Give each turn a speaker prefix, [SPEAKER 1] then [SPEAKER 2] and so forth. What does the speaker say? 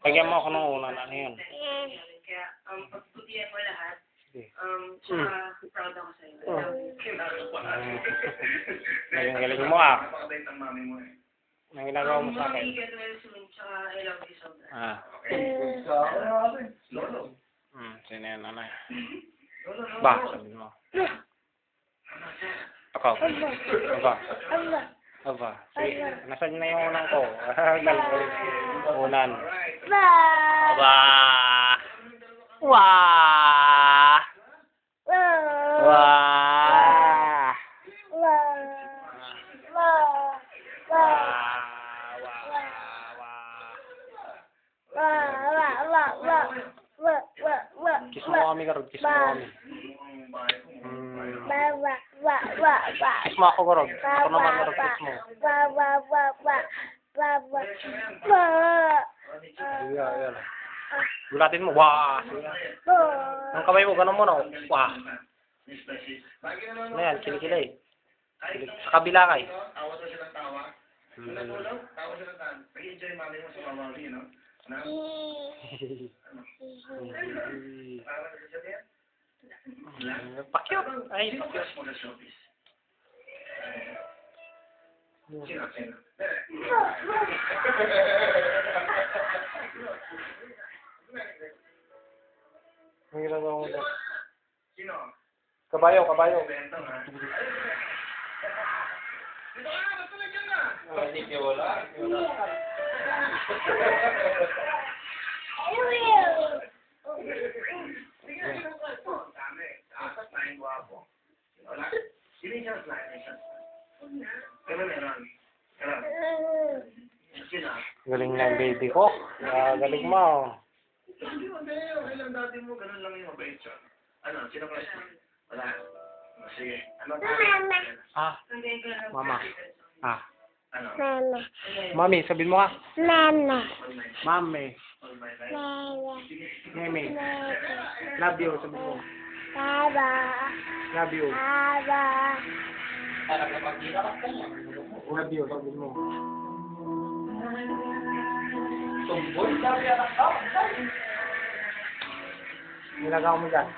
[SPEAKER 1] Lagyan mo ako ng unan. Ano yun?
[SPEAKER 2] Kaya, pagbutihan mo lahat,
[SPEAKER 1] Sige.
[SPEAKER 2] proud ako sa'yo.
[SPEAKER 1] Galing mo ah. Ang ginagawa mo sa akin.
[SPEAKER 2] Get well soon, tsaka I love you so much.
[SPEAKER 1] Sino yan, nanay? Ba, sabihin mo. Ako. Aba. Sige. Nasaan na yung unang ko? Galing. Unan. Aba. Wah. Wah. Kiss mo kami, Karog. Kiss mo kami. Kiss mo ako, Karog. Ako naman, Karog. Kiss mo. Sige, ayan. Gulatin mo. Wah. Ang kamay mo, ganun mo na. Wah. Ano yan? Kilikilay. Sa kabila kay. Pakyut. Ay, pakyut. Ang ginagawa mo dyan. Kabayo. Hindi ka wala. Galing lang baby ko. Galing mo.
[SPEAKER 3] Okay lang dati mo, ganun lang yung mabait siya. Ano, sino ka? Wala. Sige. Ano ka?
[SPEAKER 1] Mama.
[SPEAKER 3] Ano?
[SPEAKER 1] Mami, sabihin mo ka. Mami.
[SPEAKER 3] Mami.
[SPEAKER 1] Mimi. Love you, sabihin mo. Love you. Love you, sabihin mo. Ginagawa mo dyan.